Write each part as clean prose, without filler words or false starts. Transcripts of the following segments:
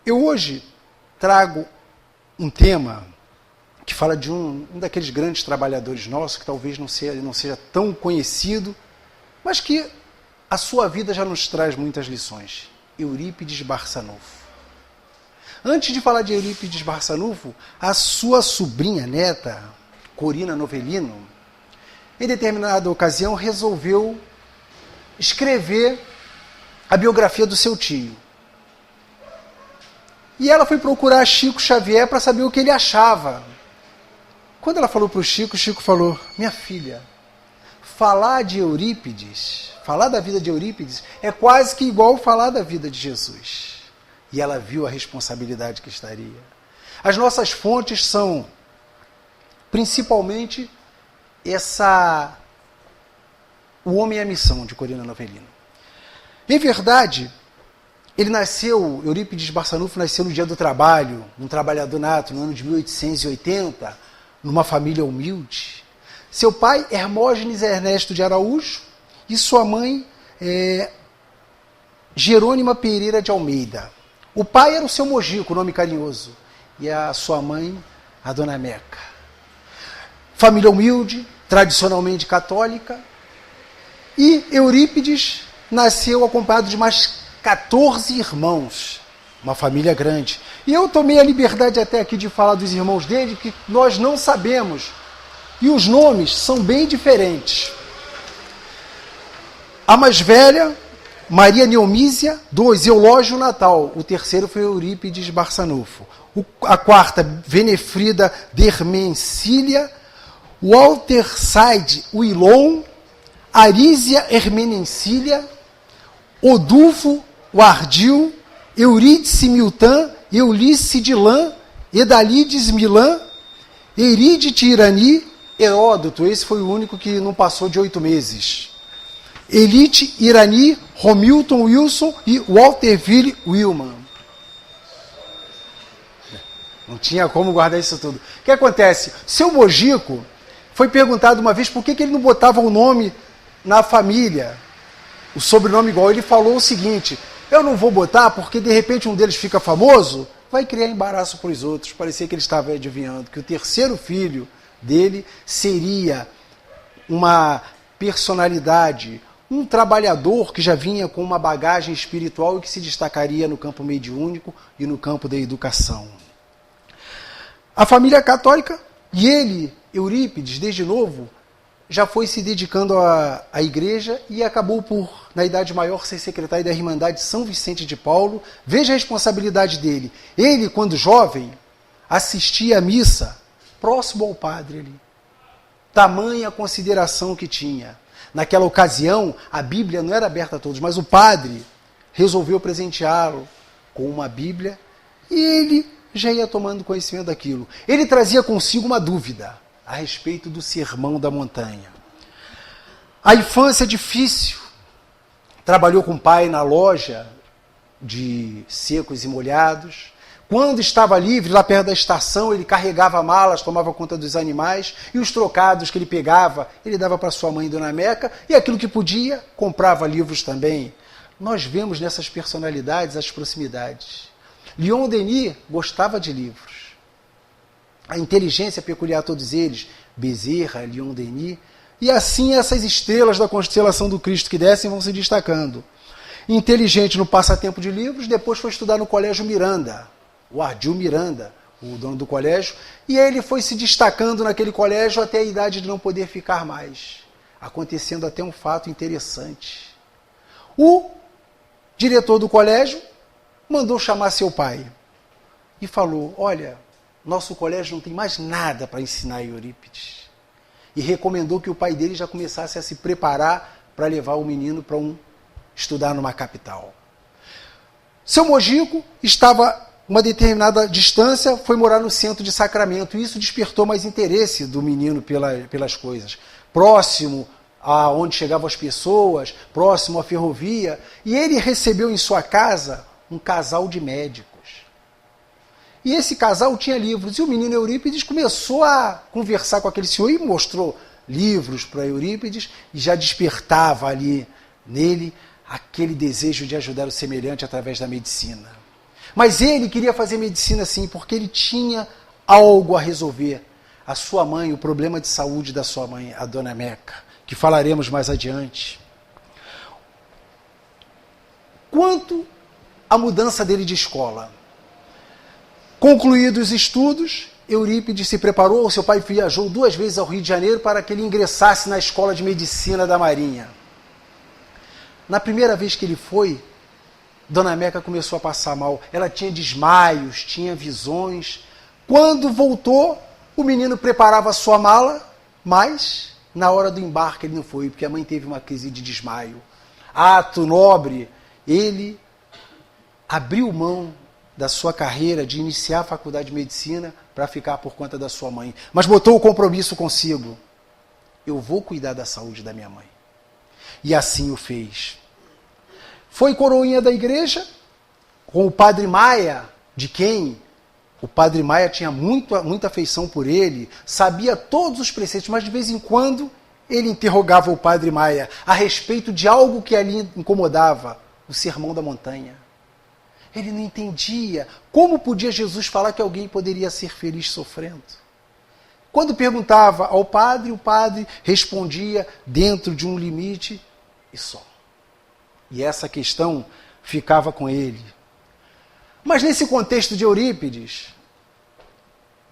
Eu hoje trago um tema que fala de um daqueles grandes trabalhadores nossos, que talvez não seja tão conhecido, mas que a sua vida já nos traz muitas lições. Eurípides Barçanufo. Antes de falar de Eurípides Barçanufo, a sua sobrinha neta, Corina Novellino, em determinada ocasião resolveu escrever a biografia do seu tio. E ela foi procurar Chico Xavier para saber o que ele achava. Quando ela falou para o Chico falou: minha filha, falar de Eurípides, falar da vida de Eurípides, é quase que igual falar da vida de Jesus. E ela viu a responsabilidade que estaria. As nossas fontes são, principalmente, O Homem e a Missão, de Corina Novellino. Em verdade, Eurípides Barçanufo nasceu no Dia do Trabalho, um trabalhador nato, no ano de 1880, numa família humilde. Seu pai, Hermógenes Ernesto de Araújo, e sua mãe, Jerônima Pereira de Almeida. O pai era o seu Mojico, nome carinhoso, e a sua mãe, a Dona Meca. Família humilde, tradicionalmente católica, e Eurípides nasceu acompanhado de mais 14 irmãos, uma família grande. E eu tomei a liberdade até aqui de falar dos irmãos dele, que nós não sabemos, e os nomes são bem diferentes. A mais velha, Maria Neomísia, do Eulógio Natal. O terceiro foi Eurípides Barçanufo. A quarta, Venefrida Dermencília, Walter Said Uilon, Arísia Hermenencília, Odulfo Ardil, Eurídice Miltã, Eulice Dilan, Edalides Milan, Eride Irani, Heródoto, esse foi o único que não passou de 8 meses. Elite Irani, Romilton Wilson e Walterville Willman. Não tinha como guardar isso tudo. O que acontece? Seu Mojico foi perguntado uma vez por que ele não botava o nome na família, o sobrenome igual. Ele falou o seguinte: eu não vou botar porque de repente um deles fica famoso, vai criar embaraço para os outros. Parecia que ele estava adivinhando que o terceiro filho dele seria uma personalidade, um trabalhador que já vinha com uma bagagem espiritual e que se destacaria no campo mediúnico e no campo da educação. A família católica, e ele, Eurípides, desde novo, já foi se dedicando à igreja e acabou por, na idade maior, ser secretário da Irmandade São Vicente de Paulo. Veja a responsabilidade dele. Ele, quando jovem, assistia à missa próximo ao padre ali. Tamanha consideração que tinha. Naquela ocasião, a Bíblia não era aberta a todos, mas o padre resolveu presenteá-lo com uma Bíblia e ele já ia tomando conhecimento daquilo. Ele trazia consigo uma dúvida a respeito do Sermão da Montanha. A infância difícil. Trabalhou com o pai na loja de secos e molhados. Quando estava livre, lá perto da estação, ele carregava malas, tomava conta dos animais, e os trocados que ele pegava, ele dava para sua mãe, Dona Meca, e aquilo que podia, comprava livros também. Nós vemos nessas personalidades as proximidades. Leon Denis gostava de livros. A inteligência peculiar a todos eles, Bezerra, Leon Denis, e assim essas estrelas da constelação do Cristo que descem vão se destacando. Inteligente no passatempo de livros, depois foi estudar no Colégio Miranda, o Ardil Miranda, o dono do colégio, e ele foi se destacando naquele colégio até a idade de não poder ficar mais. Acontecendo até um fato interessante. O diretor do colégio mandou chamar seu pai e falou: olha, nosso colégio não tem mais nada para ensinar a Eurípides. E recomendou que o pai dele já começasse a se preparar para levar o menino para estudar numa capital. Seu Mojico estava uma determinada distância, foi morar no centro de Sacramento, e isso despertou mais interesse do menino pelas coisas. Próximo a onde chegavam as pessoas, próximo à ferrovia, e ele recebeu em sua casa um casal de médicos. E esse casal tinha livros, e o menino Eurípides começou a conversar com aquele senhor e mostrou livros para Eurípides, e já despertava ali nele aquele desejo de ajudar o semelhante através da medicina. Mas ele queria fazer medicina sim, porque ele tinha algo a resolver. A sua mãe, o problema de saúde da sua mãe, a dona Meca, que falaremos mais adiante. Quanto à mudança dele de escola. Concluídos os estudos, Eurípides se preparou, seu pai viajou 2 vezes ao Rio de Janeiro para que ele ingressasse na Escola de Medicina da Marinha. Na primeira vez que ele foi, Dona Meca começou a passar mal. Ela tinha desmaios, tinha visões. Quando voltou, o menino preparava a sua mala, mas na hora do embarque ele não foi, porque a mãe teve uma crise de desmaio. Ato nobre, ele abriu mão da sua carreira de iniciar a faculdade de medicina para ficar por conta da sua mãe. Mas botou o compromisso consigo. Eu vou cuidar da saúde da minha mãe. E assim o fez. Foi coroinha da igreja com o padre Maia, de quem o padre Maia tinha muita afeição por ele, sabia todos os preceitos, mas de vez em quando ele interrogava o padre Maia a respeito de algo que ali incomodava, o Sermão da Montanha. Ele não entendia como podia Jesus falar que alguém poderia ser feliz sofrendo. Quando perguntava ao padre, o padre respondia dentro de um limite e só. E essa questão ficava com ele. Mas nesse contexto de Eurípides,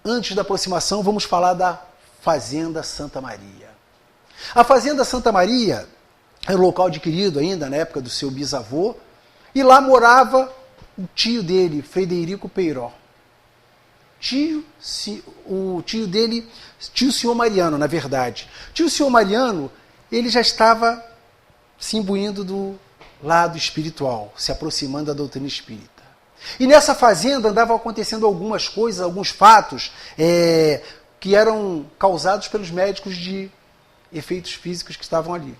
antes da aproximação, vamos falar da Fazenda Santa Maria. A Fazenda Santa Maria era um local adquirido ainda na época do seu bisavô, e lá morava o tio dele, Frederico Peiró. O tio dele, tio senhor Mariano, na verdade. Tio senhor Mariano, ele já estava se imbuindo do lado espiritual, se aproximando da doutrina espírita. E nessa fazenda andavam acontecendo algumas coisas, alguns fatos que eram causados pelos médicos de efeitos físicos que estavam ali.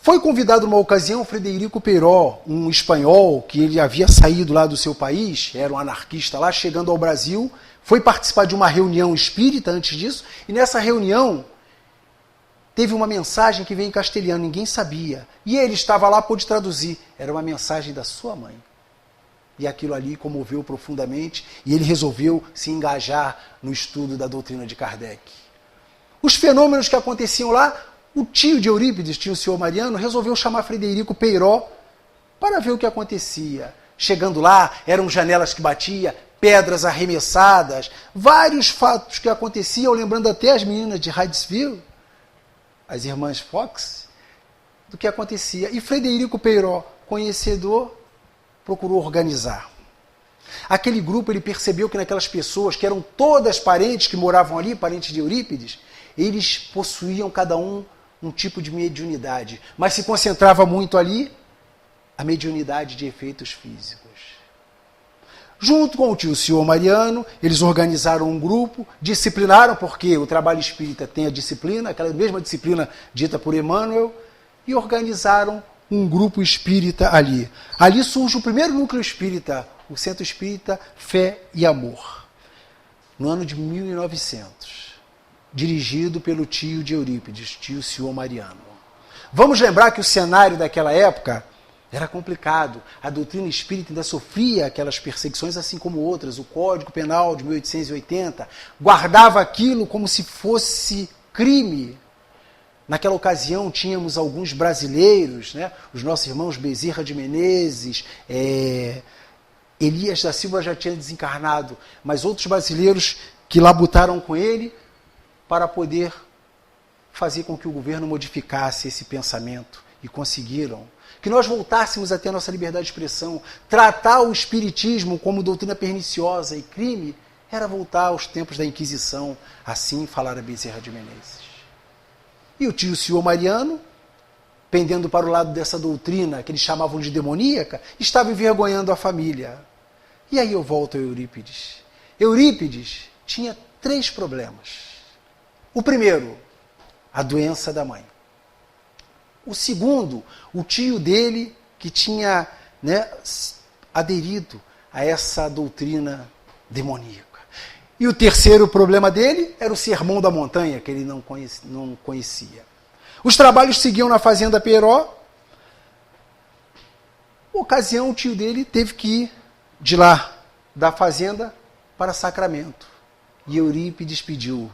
Foi convidado numa ocasião Frederico Peiró, um espanhol que ele havia saído lá do seu país, era um anarquista lá, chegando ao Brasil, foi participar de uma reunião espírita antes disso, e nessa reunião teve uma mensagem que veio em castelhano, ninguém sabia. E ele estava lá, pôde traduzir. Era uma mensagem da sua mãe. E aquilo ali comoveu profundamente e ele resolveu se engajar no estudo da doutrina de Kardec. Os fenômenos que aconteciam lá, o tio de Eurípides, tio senhor Mariano, resolveu chamar Frederico Peiró para ver o que acontecia. Chegando lá, eram janelas que batiam, pedras arremessadas, vários fatos que aconteciam, lembrando até as meninas de Hydesville, as irmãs Fox, do que acontecia. E Frederico Peiró, conhecedor, procurou organizar. Aquele grupo, ele percebeu que naquelas pessoas, que eram todas parentes que moravam ali, parentes de Eurípides, eles possuíam cada um tipo de mediunidade, mas se concentrava muito ali a mediunidade de efeitos físicos. Junto com o tio senhor Mariano, eles organizaram um grupo, disciplinaram, porque o trabalho espírita tem a disciplina, aquela mesma disciplina dita por Emmanuel, e organizaram um grupo espírita ali. Ali surge o primeiro núcleo espírita, o Centro Espírita Fé e Amor, no ano de 1900, dirigido pelo tio de Eurípides, tio senhor Mariano. Vamos lembrar que o cenário daquela época era complicado. A doutrina espírita ainda sofria aquelas perseguições, assim como outras. O Código Penal de 1880 guardava aquilo como se fosse crime. Naquela ocasião tínhamos alguns brasileiros, né? Os nossos irmãos Bezerra de Menezes, Elias da Silva já tinha desencarnado, mas outros brasileiros que labutaram com ele para poder fazer com que o governo modificasse esse pensamento, e conseguiram. Que nós voltássemos a ter a nossa liberdade de expressão. Tratar o espiritismo como doutrina perniciosa e crime era voltar aos tempos da Inquisição, assim falara Bezerra de Menezes. E o tio senhor Mariano, pendendo para o lado dessa doutrina que eles chamavam de demoníaca, estava envergonhando a família. E aí eu volto a Eurípides. Eurípides tinha 3 problemas. O primeiro, a doença da mãe. O segundo, o tio dele que tinha, né, aderido a essa doutrina demoníaca. E o terceiro problema dele era o Sermão da Montanha, que ele não conhecia. Os trabalhos seguiam na Fazenda Peiró. Por ocasião, o tio dele teve que ir de lá, da fazenda, para Sacramento. E Eurípides pediu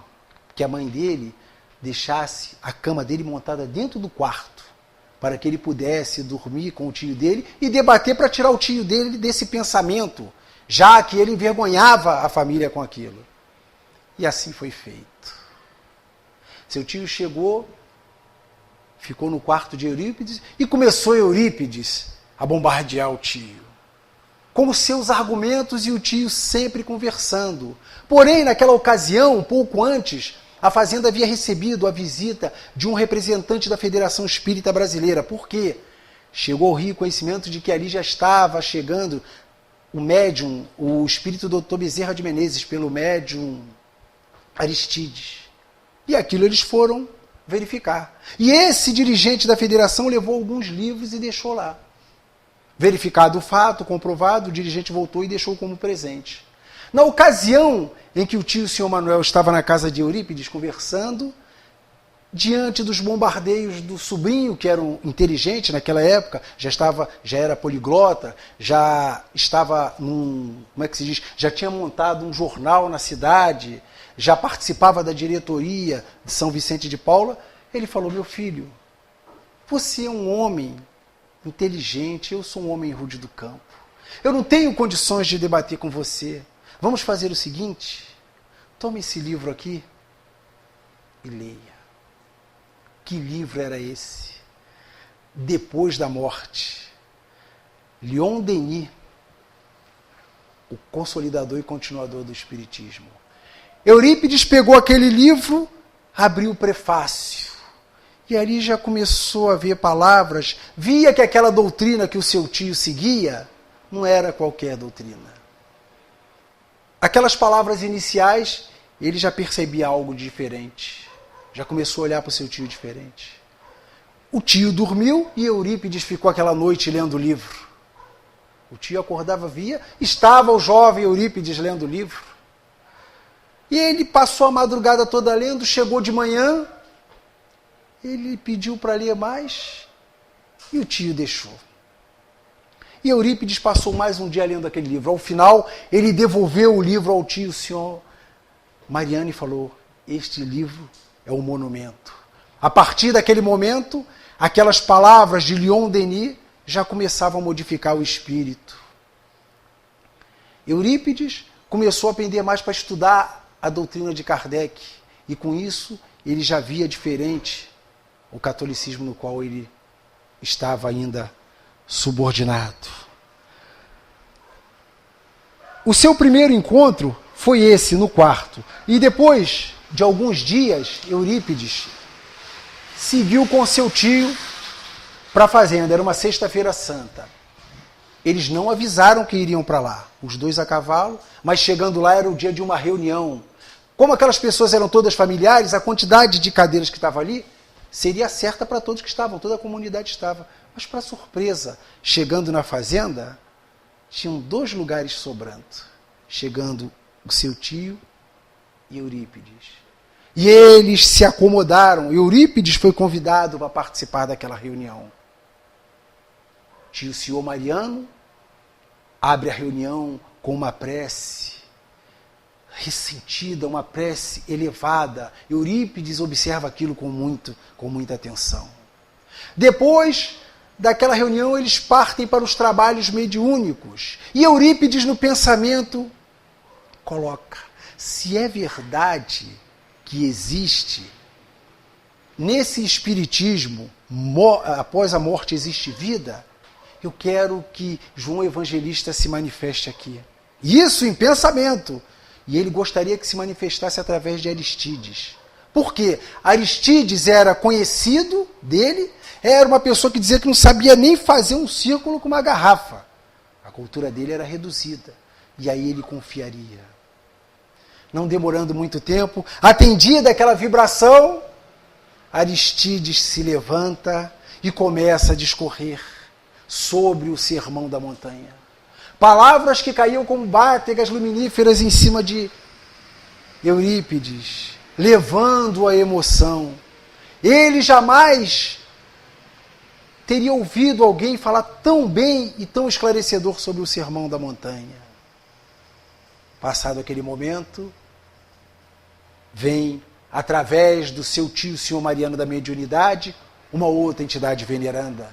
que a mãe dele deixasse a cama dele montada dentro do quarto, para que ele pudesse dormir com o tio dele e debater para tirar o tio dele desse pensamento, já que ele envergonhava a família com aquilo. E assim foi feito. Seu tio chegou, ficou no quarto de Eurípides e começou Eurípides a bombardear o tio, com os seus argumentos e o tio sempre conversando. Porém, naquela ocasião, um pouco antes, a fazenda havia recebido a visita de um representante da Federação Espírita Brasileira. Por quê? Chegou ao rio conhecimento de que ali já estava chegando o médium, o espírito do Dr. Bezerra de Menezes, pelo médium Aristides. E aquilo eles foram verificar. E esse dirigente da federação levou alguns livros e deixou lá. Verificado o fato, comprovado, o dirigente voltou e deixou como presente. Na ocasião em que o tio, o senhor Manuel, estava na casa de Eurípides conversando, diante dos bombardeios do sobrinho, que era um inteligente naquela época, já era poliglota, já estava já tinha montado um jornal na cidade, já participava da diretoria de São Vicente de Paula, ele falou: meu filho, você é um homem inteligente, eu sou um homem rude do campo. Eu não tenho condições de debater com você. Vamos fazer o seguinte, tome esse livro aqui e leia. Que livro era esse? Depois da Morte. Leon Denis, o consolidador e continuador do Espiritismo. Eurípides pegou aquele livro, abriu o prefácio. E ali já começou a ver palavras, via que aquela doutrina que o seu tio seguia não era qualquer doutrina. Aquelas palavras iniciais, ele já percebia algo diferente. Já começou a olhar para o seu tio diferente. O tio dormiu e Eurípides ficou aquela noite lendo o livro. O tio acordava, via, estava o jovem Eurípides lendo o livro. E ele passou a madrugada toda lendo, chegou de manhã, ele pediu para ler mais e o tio deixou. E Eurípides passou mais um dia lendo aquele livro. Ao final, ele devolveu o livro ao tio, o senhor Mariano, e falou: este livro é um monumento. A partir daquele momento, aquelas palavras de Leon Denis já começavam a modificar o espírito. Eurípides começou a aprender mais para estudar a doutrina de Kardec, e com isso ele já via diferente o catolicismo no qual ele estava ainda subordinado. O seu primeiro encontro foi esse, no quarto. E depois de alguns dias, Eurípides seguiu com seu tio para a fazenda. Era uma sexta-feira santa. Eles não avisaram que iriam para lá, os dois a cavalo, mas chegando lá era o dia de uma reunião. Como aquelas pessoas eram todas familiares, a quantidade de cadeiras que estava ali seria certa para todos que estavam, toda a comunidade estava. Mas, para surpresa, chegando na fazenda, tinham 2 lugares sobrando. Chegando o seu tio e Eurípides. E eles se acomodaram. Eurípides foi convidado para participar daquela reunião. Tio senhor Mariano abre a reunião com uma prece ressentida, uma prece elevada. Eurípides observa aquilo com muita atenção. Depois daquela reunião, eles partem para os trabalhos mediúnicos. E Eurípides, no pensamento, coloca: se é verdade que existe, nesse espiritismo, após a morte existe vida, eu quero que João Evangelista se manifeste aqui. Isso em pensamento. E ele gostaria que se manifestasse através de Aristides. Por quê? Aristides era conhecido dele, era uma pessoa que dizia que não sabia nem fazer um círculo com uma garrafa. A cultura dele era reduzida. E aí ele confiaria. Não demorando muito tempo, atendida aquela vibração, Aristides se levanta e começa a discorrer sobre o Sermão da Montanha. Palavras que caíam como bátegas luminíferas em cima de Eurípides, levando a emoção. Ele jamais teria ouvido alguém falar tão bem e tão esclarecedor sobre o Sermão da Montanha. Passado aquele momento, vem, através do seu tio, senhor Mariano da Mediunidade, uma outra entidade veneranda,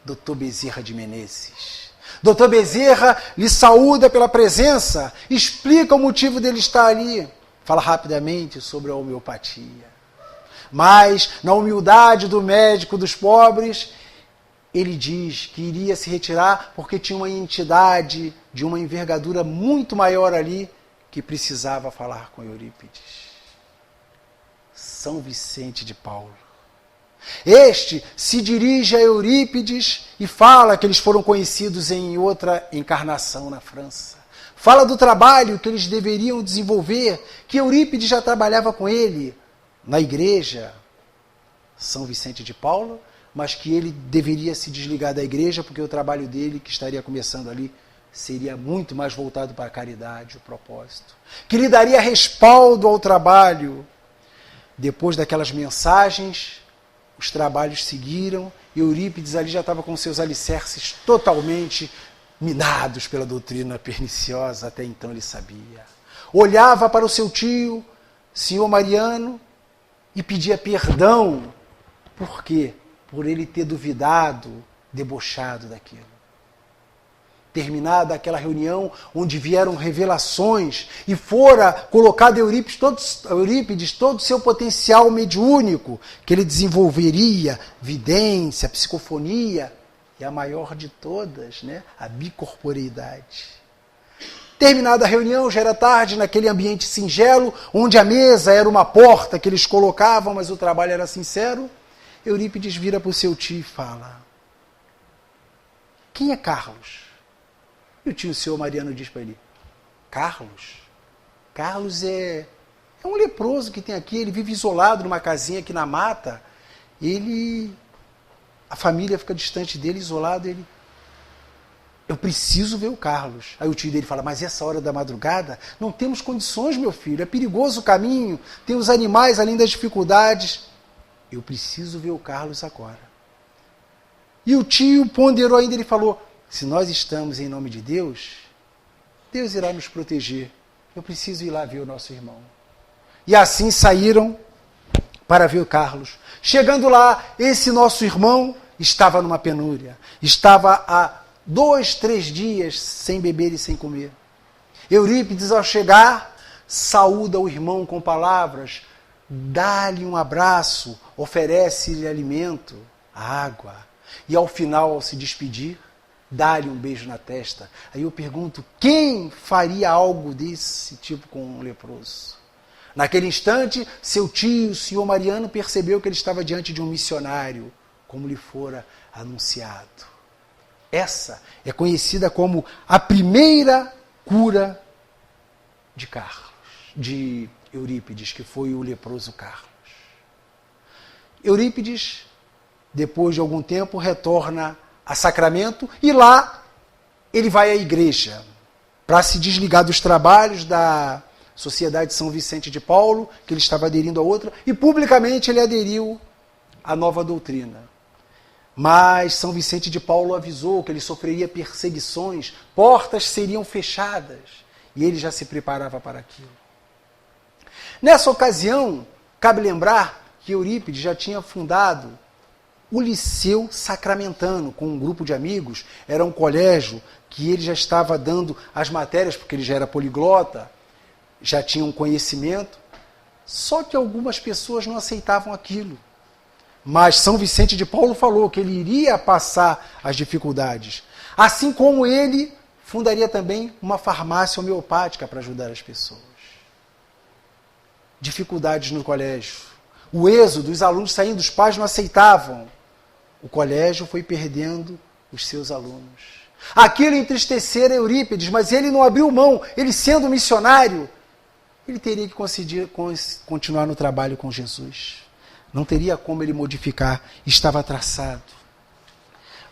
Dr. Bezerra de Menezes. Dr. Bezerra lhe saúda pela presença, explica o motivo dele estar ali, fala rapidamente sobre a homeopatia. Mas, na humildade do médico dos pobres, ele diz que iria se retirar porque tinha uma entidade de uma envergadura muito maior ali que precisava falar com Eurípides. São Vicente de Paulo. Este se dirige a Eurípides e fala que eles foram conhecidos em outra encarnação na França. Fala do trabalho que eles deveriam desenvolver, que Eurípides já trabalhava com ele na igreja São Vicente de Paulo, mas que ele deveria se desligar da igreja porque o trabalho dele, que estaria começando ali, seria muito mais voltado para a caridade, o propósito. Que lhe daria respaldo ao trabalho. Depois daquelas mensagens, os trabalhos seguiram e Eurípides ali já estava com seus alicerces totalmente minados pela doutrina perniciosa, até então ele sabia. Olhava para o seu tio, senhor Mariano, e pedia perdão. Por quê? Por ele ter duvidado, debochado daquilo. Terminada aquela reunião onde vieram revelações e fora colocado a Eurípides todo o seu potencial mediúnico, que ele desenvolveria, vidência, psicofonia e a maior de todas, né, a bicorporeidade. Terminada a reunião, já era tarde, naquele ambiente singelo, onde a mesa era uma porta que eles colocavam, mas o trabalho era sincero, Eurípides vira para o seu tio e fala: quem é Carlos? E o tio, o senhor Mariano, diz para ele: Carlos? Carlos é um leproso que tem aqui, ele vive isolado numa casinha aqui na mata, a família fica distante dele, isolado, eu preciso ver o Carlos. Aí o tio dele fala: mas essa hora da madrugada? Não temos condições, meu filho, é perigoso o caminho, tem os animais além das dificuldades. Eu preciso ver o Carlos agora. E o tio ponderou ainda, ele falou: se nós estamos em nome de Deus, Deus irá nos proteger. Eu preciso ir lá ver o nosso irmão. E assim saíram para ver o Carlos. Chegando lá, esse nosso irmão estava numa penúria. Estava há 2, 3 dias sem beber e sem comer. Eurípides, ao chegar, saúda o irmão com palavras, dá-lhe um abraço, oferece-lhe alimento, água. E ao final, ao se despedir, dá-lhe um beijo na testa. Aí eu pergunto: quem faria algo desse tipo com um leproso? Naquele instante, seu tio, o senhor Mariano, percebeu que ele estava diante de um missionário, como lhe fora anunciado. Essa é conhecida como a primeira cura de Eurípides, que foi o leproso Carlos. Eurípides, depois de algum tempo, retorna a Sacramento e lá ele vai à igreja para se desligar dos trabalhos da Sociedade São Vicente de Paulo, que ele estava aderindo a outra, e publicamente ele aderiu à nova doutrina. Mas São Vicente de Paulo avisou que ele sofreria perseguições, portas seriam fechadas, e ele já se preparava para aquilo. Nessa ocasião, cabe lembrar que Eurípides já tinha fundado o Liceu Sacramentano, com um grupo de amigos. Era um colégio que ele já estava dando as matérias, porque ele já era poliglota, já tinha um conhecimento, só que algumas pessoas não aceitavam aquilo. Mas São Vicente de Paulo falou que ele iria passar as dificuldades. Assim como ele fundaria também uma farmácia homeopática para ajudar as pessoas. Dificuldades no colégio. O êxodo, os alunos saindo, os pais não aceitavam. O colégio foi perdendo os seus alunos. Aquilo entristecera Eurípides, mas ele não abriu mão. Ele, sendo missionário, ele teria que continuar no trabalho com Jesus. Não teria como ele modificar, estava traçado.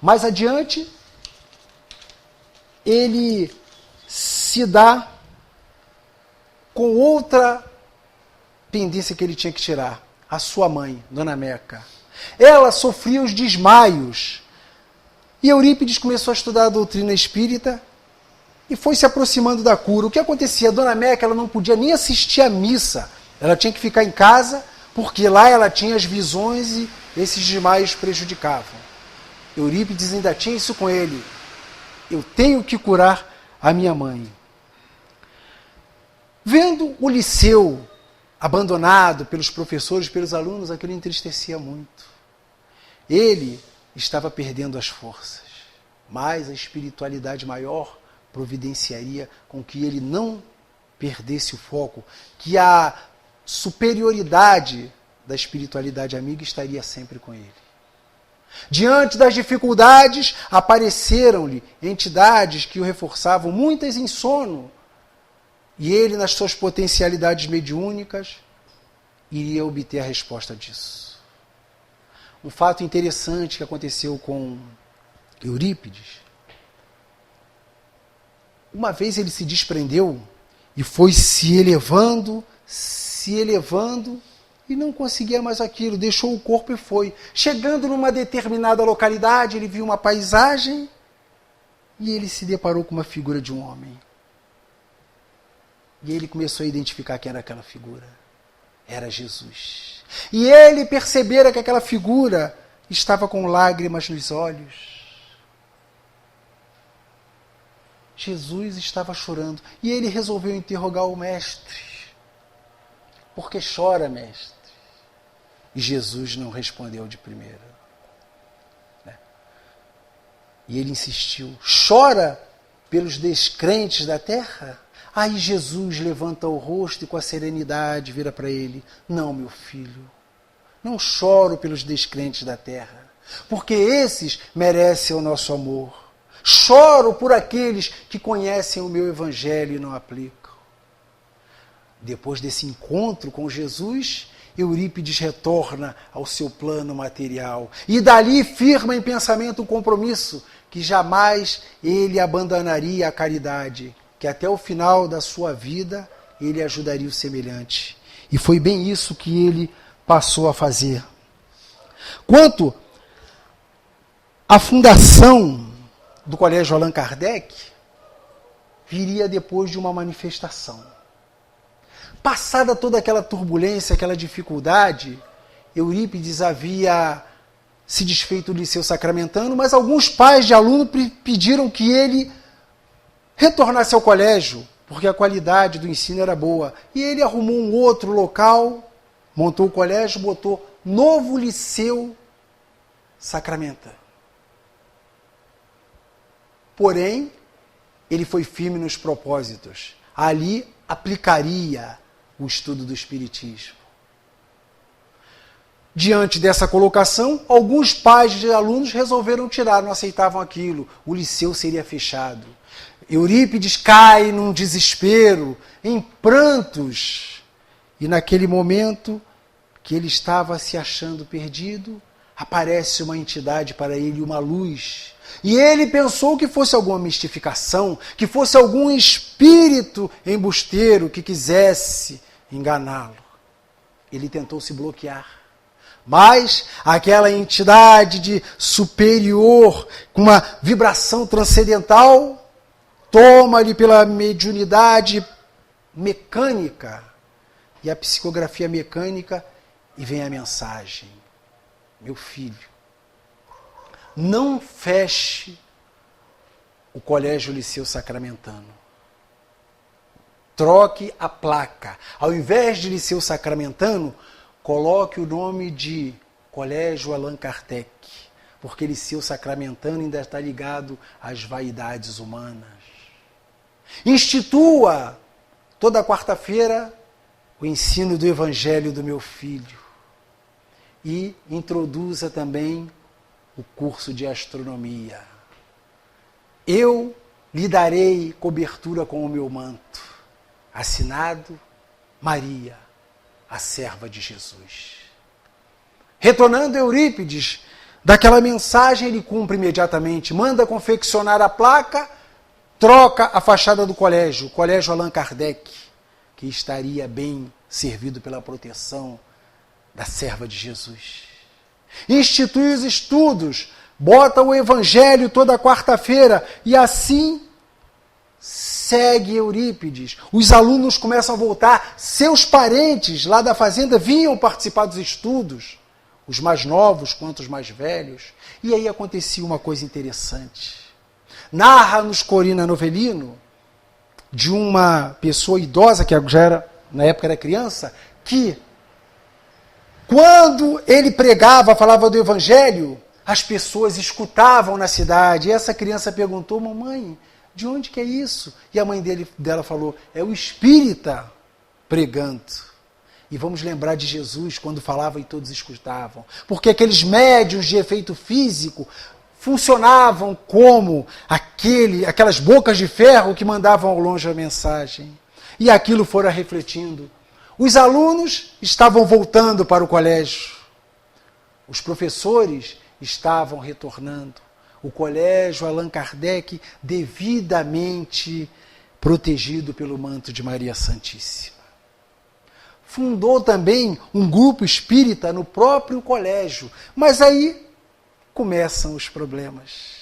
Mais adiante, ele se dá com outra pendência que ele tinha que tirar. A sua mãe, Dona Meca. Ela sofria os desmaios E Eurípides começou a estudar a doutrina espírita e foi se aproximando da cura. O que acontecia? A dona Meca, ela não podia nem assistir à missa. Ela tinha que ficar em casa, porque lá ela tinha as visões e esses demais prejudicavam. Eurípides ainda tinha isso com ele. Eu tenho que curar a minha mãe. Vendo o Liceu abandonado pelos professores, pelos alunos, aquilo entristecia muito. Ele estava perdendo as forças, mas a espiritualidade maior providenciaria com que ele não perdesse o foco, que a superioridade da espiritualidade amiga estaria sempre com ele. Diante das dificuldades, apareceram-lhe entidades que o reforçavam, muitas em sono, e ele, nas suas potencialidades mediúnicas, iria obter a resposta disso. Um fato interessante que aconteceu com Eurípides. Uma vez ele se desprendeu e foi se elevando, e não conseguia mais aquilo, deixou o corpo e foi. Chegando numa determinada localidade, ele viu uma paisagem e ele se deparou com uma figura de um homem. E ele começou a identificar quem era aquela figura. Era Jesus. E ele percebera que aquela figura estava com lágrimas nos olhos. Jesus estava chorando. E ele resolveu interrogar o mestre. Por que chora, mestre? E Jesus não respondeu de primeira. E ele insistiu. Chora pelos descrentes da terra? Aí Jesus levanta o rosto e com a serenidade vira para ele: não, meu filho, não choro pelos descrentes da terra, porque esses merecem o nosso amor. Choro por aqueles que conhecem o meu evangelho e não aplicam. Depois desse encontro com Jesus, Eurípides retorna ao seu plano material e dali firma em pensamento um compromisso que jamais ele abandonaria a caridade, que até o final da sua vida ele ajudaria o semelhante. E foi bem isso que ele passou a fazer. Quanto à fundação do Colégio Allan Kardec, viria depois de uma manifestação. Passada toda aquela turbulência, aquela dificuldade, Eurípides havia se desfeito do Liceu Sacramentano, mas alguns pais de aluno pediram que ele retornasse ao colégio, porque a qualidade do ensino era boa. E ele arrumou um outro local, montou o colégio, botou Novo Liceu Sacramentano. Porém, ele foi firme nos propósitos. Ali aplicaria o estudo do Espiritismo. Diante dessa colocação, alguns pais de alunos resolveram tirar, não aceitavam aquilo. O liceu seria fechado. Eurípides cai num desespero, em prantos. E naquele momento que ele estava se achando perdido, aparece uma entidade para ele, uma luz. E ele pensou que fosse alguma mistificação, que fosse algum espírito embusteiro que quisesse enganá-lo. Ele tentou se bloquear. Mas aquela entidade de superior, com uma vibração transcendental, toma-lhe pela mediunidade mecânica e a psicografia mecânica e vem a mensagem: meu filho, não feche o Colégio Liceu Sacramentano. Troque a placa. Ao invés de Liceu Sacramentano, coloque o nome de Colégio Allan Kardec, porque Liceu Sacramentano ainda está ligado às vaidades humanas. Institua toda quarta-feira o ensino do Evangelho do meu filho e introduza também o curso de astronomia. Eu lhe darei cobertura com o meu manto. Assinado Maria, a serva de Jesus. Retornando Eurípides, daquela mensagem ele cumpre imediatamente, manda confeccionar a placa, troca a fachada do colégio, o Colégio Allan Kardec, que estaria bem servido pela proteção da serva de Jesus. Institui os estudos bota o evangelho toda quarta-feira, e assim segue Eurípides. Os alunos começam a voltar, seus parentes lá da fazenda vinham participar dos estudos, os mais novos quanto os mais velhos, e aí acontecia uma coisa interessante. Narra-nos Corina Novelino, de uma pessoa idosa, que já era, na época era criança, que quando ele pregava, falava do evangelho, as pessoas escutavam na cidade, e essa criança perguntou: mamãe, de onde que é isso? E a mãe dela falou: é o espírita pregando. E vamos lembrar de Jesus quando falava e todos escutavam. Porque aqueles médiuns de efeito físico funcionavam como aquelas bocas de ferro que mandavam ao longe a mensagem. E aquilo fora refletindo. Os alunos estavam voltando para o colégio. Os professores estavam retornando. O colégio Allan Kardec devidamente protegido pelo manto de Maria Santíssima. Fundou também um grupo espírita no próprio colégio, mas aí começam os problemas.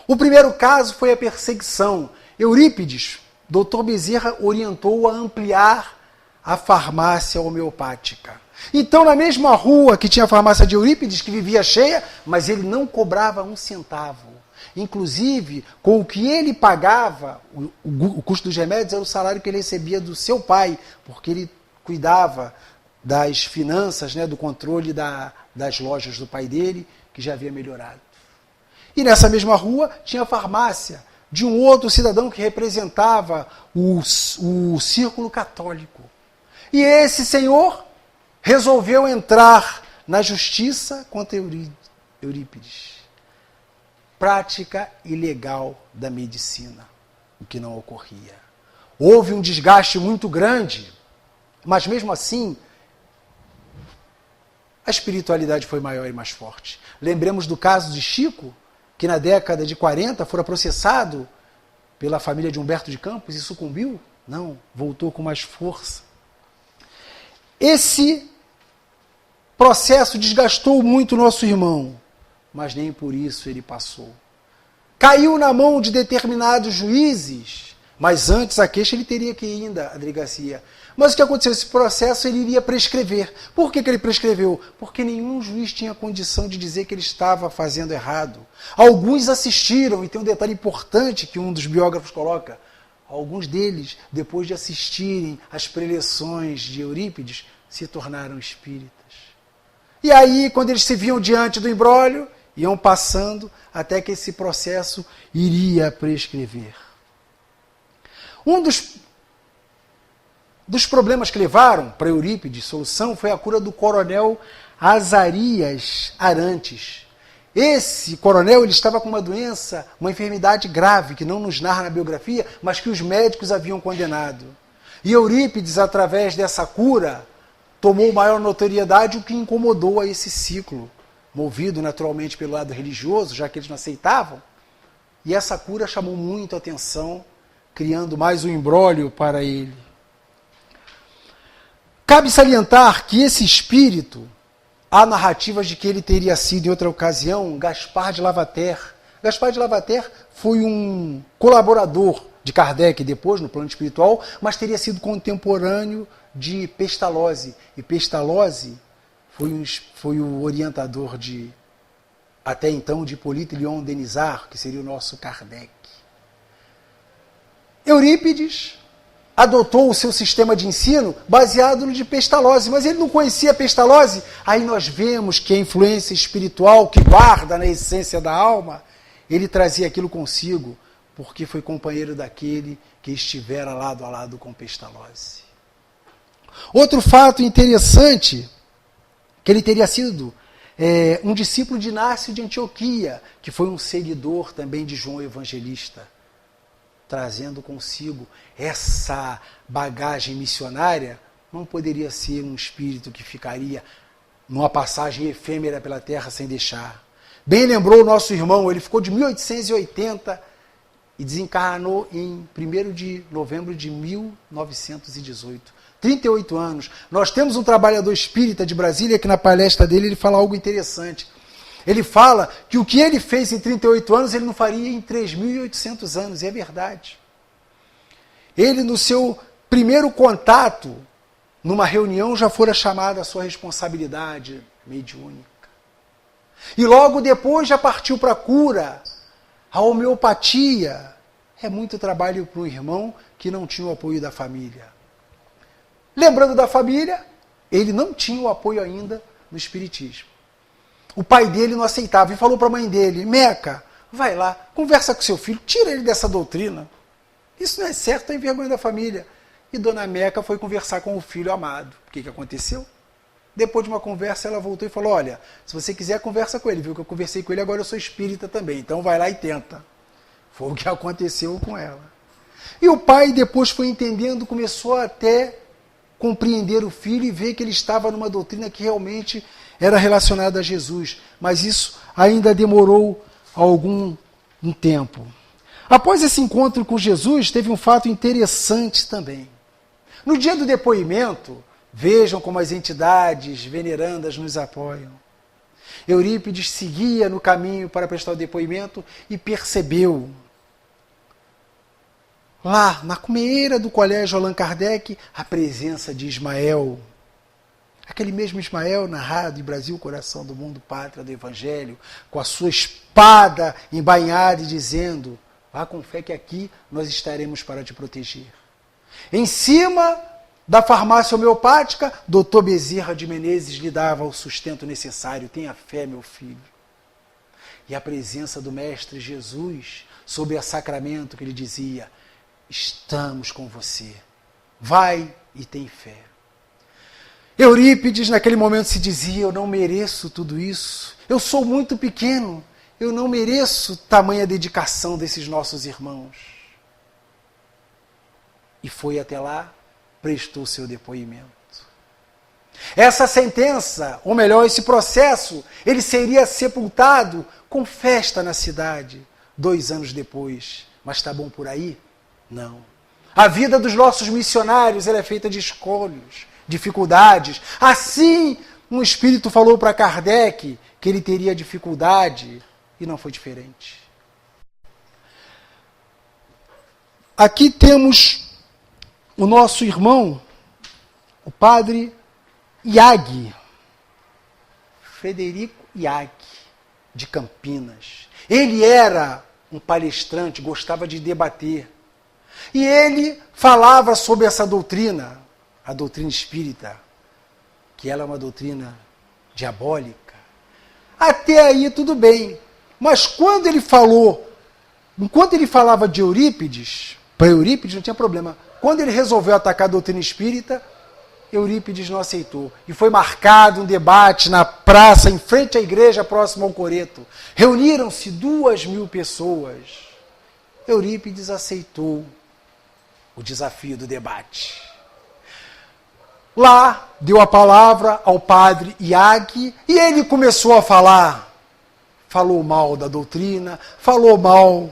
O primeiro caso foi a perseguição. Eurípides, Dr. Bezerra orientou a ampliar a farmácia homeopática. Então, na mesma rua que tinha a farmácia de Eurípides, que vivia cheia, mas ele não cobrava um centavo. Inclusive, com o que ele pagava, o custo dos remédios era o salário que ele recebia do seu pai, porque ele cuidava das finanças, do controle das lojas do pai dele, que já havia melhorado. E nessa mesma rua tinha a farmácia de um outro cidadão que representava o círculo católico. E esse senhor resolveu entrar na justiça contra Eurípides. Prática ilegal da medicina, o que não ocorria. Houve um desgaste muito grande, mas mesmo assim, a espiritualidade foi maior e mais forte. Lembremos do caso de Chico, que na década de 40 fora processado pela família de Humberto de Campos e sucumbiu. Não, voltou com mais força. Esse processo desgastou muito o nosso irmão, mas nem por isso ele passou. Caiu na mão de determinados juízes, mas antes a queixa ele teria que ir ainda à delegacia. Mas o que aconteceu? Esse processo ele iria prescrever. Por que ele prescreveu? Porque nenhum juiz tinha condição de dizer que ele estava fazendo errado. Alguns assistiram, e tem um detalhe importante que um dos biógrafos coloca. Alguns deles, depois de assistirem às preleções de Eurípides, se tornaram espíritas. E aí, quando eles se viam diante do imbróglio, iam passando até que esse processo iria prescrever. Um dos problemas que levaram para Eurípides solução foi a cura do coronel Azarias Arantes. Esse coronel ele estava com uma doença, uma enfermidade grave, que não nos narra na biografia, mas que os médicos haviam condenado. E Eurípides, através dessa cura, tomou maior notoriedade, o que incomodou a esse ciclo, movido naturalmente pelo lado religioso, já que eles não aceitavam. E essa cura chamou muito a atenção, criando mais um imbróglio para ele. Cabe salientar que esse espírito, há narrativas de que ele teria sido, em outra ocasião, Gaspar de Lavater. Gaspar de Lavater foi um colaborador de Kardec depois, no plano espiritual, mas teria sido contemporâneo de Pestalozzi. E Pestalozzi foi o orientador até então, de Hippolyte Léon Denisard, que seria o nosso Kardec. Eurípides adotou o seu sistema de ensino baseado no de Pestalozzi, mas ele não conhecia Pestalozzi. Aí nós vemos que a influência espiritual que guarda na essência da alma, ele trazia aquilo consigo, porque foi companheiro daquele que estivera lado a lado com Pestalozzi. Outro fato interessante, que ele teria sido um discípulo de Inácio de Antioquia, que foi um seguidor também de João Evangelista, trazendo consigo essa bagagem missionária. Não poderia ser um espírito que ficaria numa passagem efêmera pela terra sem deixar. Bem lembrou o nosso irmão, ele ficou de 1880 e desencarnou em 1º de novembro de 1918. 38 anos. Nós temos um trabalhador espírita de Brasília que na palestra dele ele fala algo interessante. Ele fala que o que ele fez em 38 anos, ele não faria em 3.800 anos, e é verdade. Ele, no seu primeiro contato, numa reunião, já fora chamada a sua responsabilidade mediúnica. E logo depois já partiu para a cura. A homeopatia é muito trabalho para um irmão que não tinha o apoio da família. Lembrando da família, ele não tinha o apoio ainda no espiritismo. O pai dele não aceitava e falou para a mãe dele: Meca, vai lá, conversa com seu filho, tira ele dessa doutrina. Isso não é certo, tem vergonha da família. E Dona Meca foi conversar com o filho amado. O que aconteceu? Depois de uma conversa, ela voltou e falou: olha, se você quiser, conversa com ele, viu que eu conversei com ele, agora eu sou espírita também, então vai lá e tenta. Foi o que aconteceu com ela. E o pai depois foi entendendo, começou até compreender o filho e ver que ele estava numa doutrina que realmente era relacionada a Jesus. Mas isso ainda demorou algum tempo. Após esse encontro com Jesus, teve um fato interessante também. No dia do depoimento, vejam como as entidades venerandas nos apoiam. Eurípides seguia no caminho para prestar o depoimento e percebeu, lá na cumeira do colégio Allan Kardec, a presença de Ismael. Aquele mesmo Ismael narrado em Brasil, coração do mundo, pátria do Evangelho, com a sua espada embainhada e dizendo: vá com fé que aqui nós estaremos para te proteger. Em cima da farmácia homeopática, Dr. Bezerra de Menezes lhe dava o sustento necessário. Tenha fé, meu filho. E a presença do Mestre Jesus, sob o sacramento que ele dizia: estamos com você. Vai e tem fé. Eurípides, naquele momento, se dizia: eu não mereço tudo isso. Eu sou muito pequeno. Eu não mereço tamanha dedicação desses nossos irmãos. E foi até lá, prestou seu depoimento. Essa sentença, ou melhor, esse processo, ele seria sepultado com festa na cidade, 2 anos depois. Mas está bom por aí? Não. A vida dos nossos missionários ela é feita de escolhas, dificuldades. Assim, um espírito falou para Kardec que ele teria dificuldade, e não foi diferente. Aqui temos o nosso irmão, o padre Iag, Frederico Iag, de Campinas. Ele era um palestrante, gostava de debater. E ele falava sobre essa doutrina, a doutrina espírita, que ela é uma doutrina diabólica. Até aí tudo bem. Mas quando ele falou, enquanto ele falava de Eurípides, para Eurípides não tinha problema. Quando ele resolveu atacar a doutrina espírita, Eurípides não aceitou. E foi marcado um debate na praça, em frente à igreja, próximo ao Coreto. Reuniram-se 2.000 pessoas. Eurípides aceitou o desafio do debate. Lá, deu a palavra ao padre Iag e ele começou a falar. Falou mal da doutrina, falou mal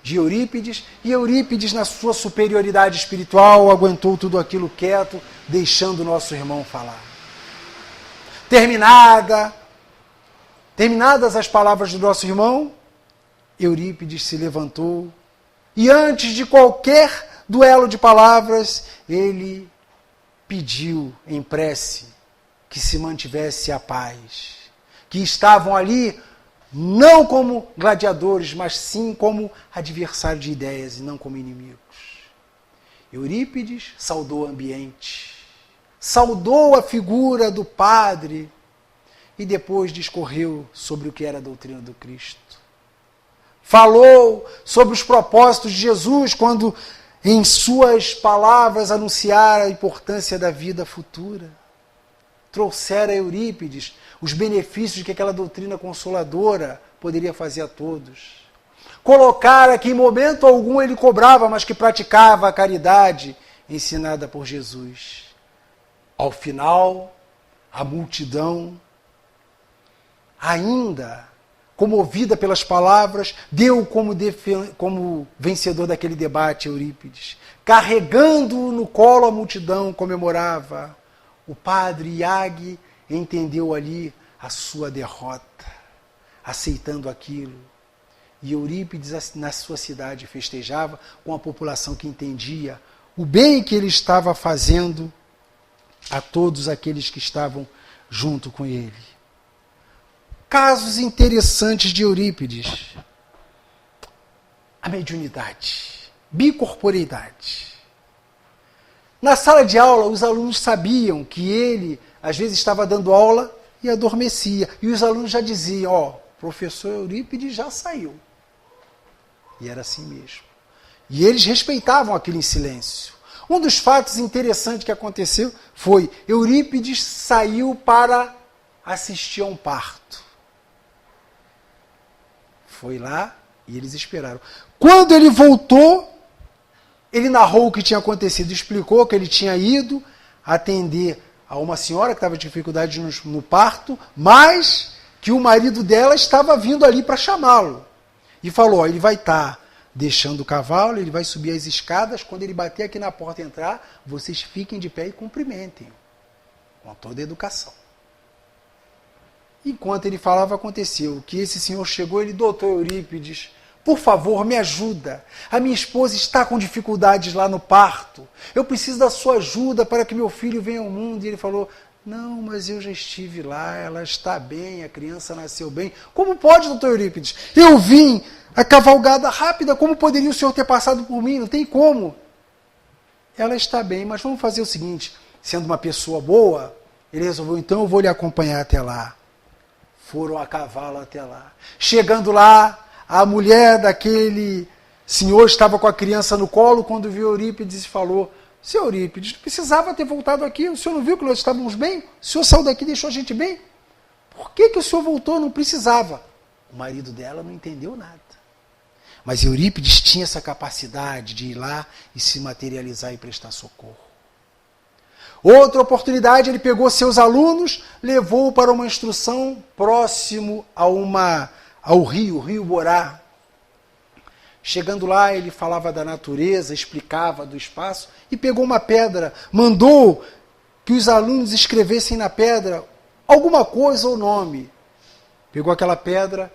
de Eurípides, e Eurípides, na sua superioridade espiritual, aguentou tudo aquilo quieto, deixando o nosso irmão falar. Terminadas as palavras do nosso irmão, Eurípides se levantou, e antes de qualquer duelo de palavras, ele pediu em prece que se mantivesse a paz, que estavam ali não como gladiadores, mas sim como adversários de ideias e não como inimigos. Eurípides saudou o ambiente, saudou a figura do padre e depois discorreu sobre o que era a doutrina do Cristo. Falou sobre os propósitos de Jesus quando, em suas palavras, anunciara a importância da vida futura. Trouxera a Eurípides os benefícios que aquela doutrina consoladora poderia fazer a todos. Colocara que em momento algum ele cobrava, mas que praticava a caridade ensinada por Jesus. Ao final, a multidão, ainda comovida pelas palavras, deu como vencedor daquele debate Eurípides. Carregando no colo a multidão, comemorava. O padre Iag entendeu ali a sua derrota. aceitando aquilo. E Eurípides, na sua cidade, festejava com a população que entendia o bem que ele estava fazendo a todos aqueles que estavam junto com ele. Casos interessantes de Eurípides. A mediunidade, bicorporeidade. Na sala de aula, os alunos sabiam que ele, às vezes, estava dando aula e adormecia. E os alunos já diziam, ó, professor Eurípides já saiu. E era assim mesmo. E eles respeitavam aquilo em silêncio. Um dos fatos interessantes que aconteceu foi Eurípides saiu para assistir a um parto. Foi lá e eles esperaram. Quando ele voltou, ele narrou o que tinha acontecido, explicou que ele tinha ido atender a uma senhora que estava com dificuldade no parto, mas que o marido dela estava vindo ali para chamá-lo. E falou, ó, ele vai estar deixando o cavalo, ele vai subir as escadas, quando ele bater aqui na porta e entrar, vocês fiquem de pé e cumprimentem, com toda a educação. Enquanto ele falava, aconteceu que esse senhor chegou, ele, doutor Eurípides, por favor, me ajuda. A minha esposa está com dificuldades lá no parto. Eu preciso da sua ajuda para que meu filho venha ao mundo. E ele falou, não, mas eu já estive lá, ela está bem, a criança nasceu bem. Como pode, doutor Eurípides? Eu vim, a cavalgada rápida, como poderia o senhor ter passado por mim? Não tem como. Ela está bem, mas vamos fazer o seguinte, sendo uma pessoa boa, ele resolveu, então eu vou lhe acompanhar até lá. Foram a cavalo até lá. Chegando lá, a mulher daquele senhor estava com a criança no colo, quando viu Eurípides e falou, seu Eurípides, não precisava ter voltado aqui, o senhor não viu que nós estávamos bem? O senhor saiu daqui e deixou a gente bem? Por que o senhor voltou? Não precisava. O marido dela não entendeu nada. Mas Eurípides tinha essa capacidade de ir lá e se materializar e prestar socorro. Outra oportunidade, ele pegou seus alunos, levou para uma instrução próximo ao rio Borá. Chegando lá, ele falava da natureza, explicava do espaço e pegou uma pedra, mandou que os alunos escrevessem na pedra alguma coisa ou nome. Pegou aquela pedra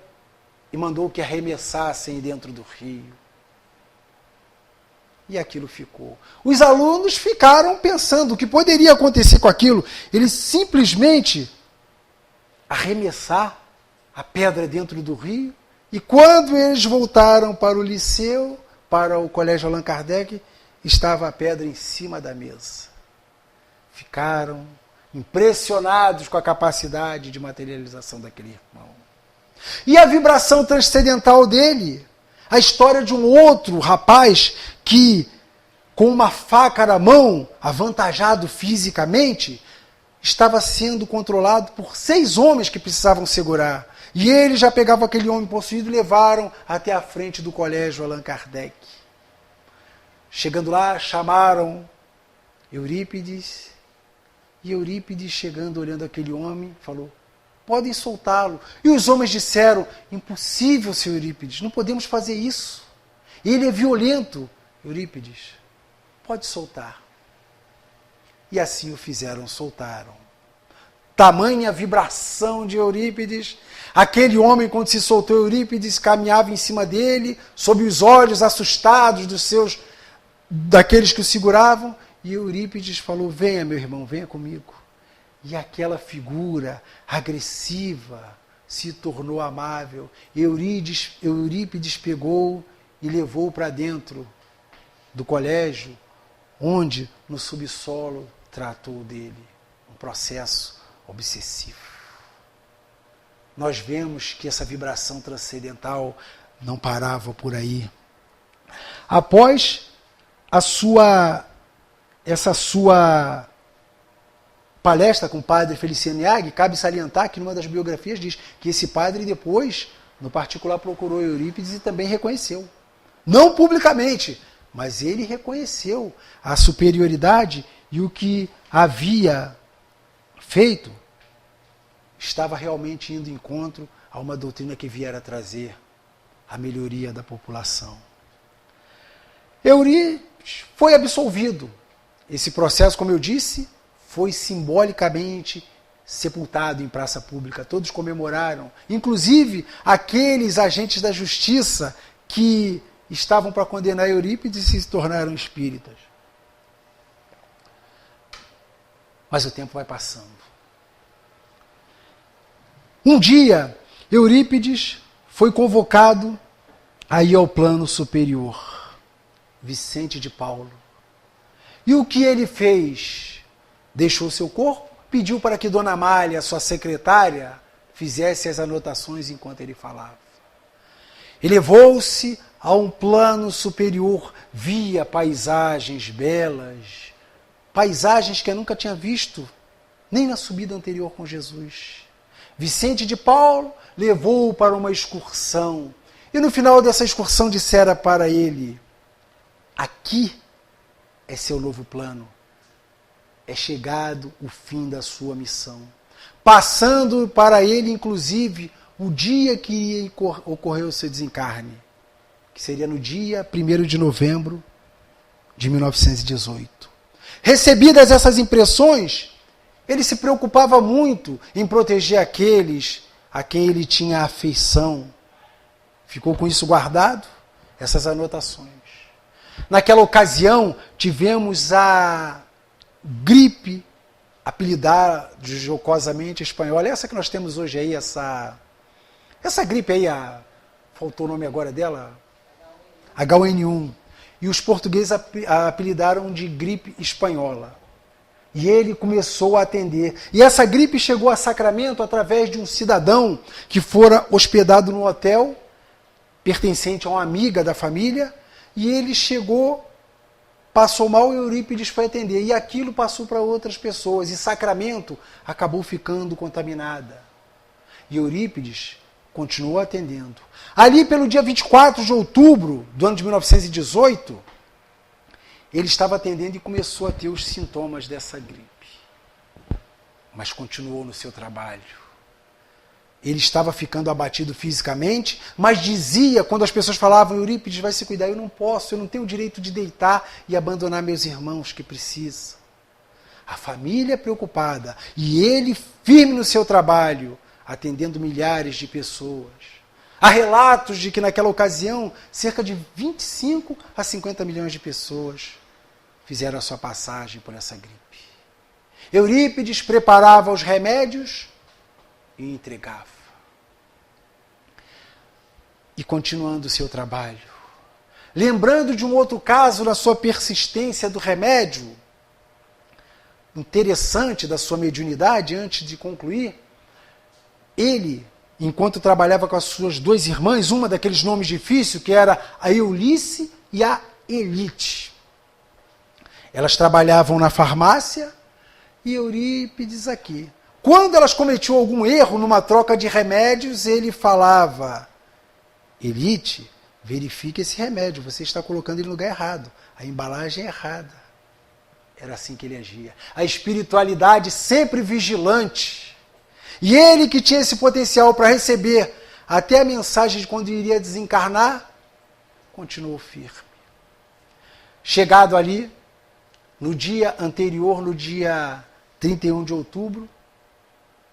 e mandou que arremessassem dentro do rio. E aquilo ficou. Os alunos ficaram pensando o que poderia acontecer com aquilo. Eles simplesmente arremessar a pedra dentro do rio. E quando eles voltaram para o liceu, para o Colégio Allan Kardec, estava a pedra em cima da mesa. Ficaram impressionados com a capacidade de materialização daquele irmão. E a vibração transcendental dele, a história de um outro rapaz que, com uma faca na mão, avantajado fisicamente, estava sendo controlado por 6 homens que precisavam segurar. E ele já pegava aquele homem possuído e levaram até a frente do Colégio Allan Kardec. Chegando lá, chamaram Eurípides. E Eurípides, chegando, olhando aquele homem, falou, podem soltá-lo. E os homens disseram, impossível, senhor Eurípides, não podemos fazer isso. Ele é violento. Eurípides, pode soltar. E assim o fizeram, soltaram. Tamanha vibração de Eurípides. Aquele homem, quando se soltou Eurípides, caminhava em cima dele, sob os olhos assustados daqueles que o seguravam. E Eurípides falou, venha meu irmão, venha comigo. E aquela figura agressiva se tornou amável. Eurípides pegou e levou para dentro do colégio, onde no subsolo tratou dele. Um processo obsessivo. Nós vemos que essa vibração transcendental não parava por aí. Após essa sua palestra com o padre Feliciano Iag, cabe salientar que numa das biografias diz que esse padre depois, no particular, procurou Eurípides e também reconheceu. Não publicamente, mas ele reconheceu a superioridade e o que havia feito estava realmente indo em encontro a uma doutrina que viera trazer a melhoria da população. Eurípides foi absolvido. Esse processo, como eu disse, foi simbolicamente sepultado em praça pública. Todos comemoraram, inclusive aqueles agentes da justiça que estavam para condenar Eurípides e se tornaram espíritas. Mas o tempo vai passando. Um dia, Eurípides foi convocado a ir ao plano superior. Vicente de Paulo. E o que ele fez? Deixou seu corpo, pediu para que Dona Amália, sua secretária, fizesse as anotações enquanto ele falava. Elevou-se a um plano superior, via paisagens belas, paisagens que eu nunca tinha visto, nem na subida anterior com Jesus. Vicente de Paulo levou-o para uma excursão, e no final dessa excursão dissera para ele: aqui é seu novo plano, é chegado o fim da sua missão. Passando para ele, inclusive, o dia que iria ocorrer o seu desencarne, que seria no dia 1º de novembro de 1918. Recebidas essas impressões, ele se preocupava muito em proteger aqueles a quem ele tinha afeição. Ficou com isso guardado, essas anotações. Naquela ocasião, tivemos a gripe, apelidada jocosamente espanhola, essa que nós temos hoje aí, essa gripe aí, faltou o nome agora dela, H1N1. E os portugueses a apelidaram de gripe espanhola. E ele começou a atender. E essa gripe chegou a Sacramento através de um cidadão que fora hospedado num hotel, pertencente a uma amiga da família, e ele chegou, passou mal e Eurípides foi atender. E aquilo passou para outras pessoas. E Sacramento acabou ficando contaminada. E Eurípides continuou atendendo. Ali pelo dia 24 de outubro do ano de 1918, ele estava atendendo e começou a ter os sintomas dessa gripe. Mas continuou no seu trabalho. Ele estava ficando abatido fisicamente, mas dizia, quando as pessoas falavam: Eurípides, vai se cuidar, eu não posso, eu não tenho o direito de deitar e abandonar meus irmãos que precisam. A família preocupada e ele firme no seu trabalho, atendendo milhares de pessoas. Há relatos de que naquela ocasião, cerca de 25 a 50 milhões de pessoas fizeram a sua passagem por essa gripe. Eurípides preparava os remédios e entregava. E continuando o seu trabalho. Lembrando de um outro caso na sua persistência do remédio, interessante da sua mediunidade, antes de concluir, ele, enquanto trabalhava com as suas duas irmãs, uma daqueles nomes difíceis, que era a Eunice e a Elite. Elas trabalhavam na farmácia e Eurípides aqui. Quando elas cometiam algum erro numa troca de remédios, ele falava: Elite, verifique esse remédio, você está colocando ele no lugar errado, a embalagem é errada. Era assim que ele agia. A espiritualidade sempre vigilante. E ele, que tinha esse potencial para receber até a mensagem de quando iria desencarnar, continuou firme. Chegado ali, no dia anterior, no dia 31 de outubro,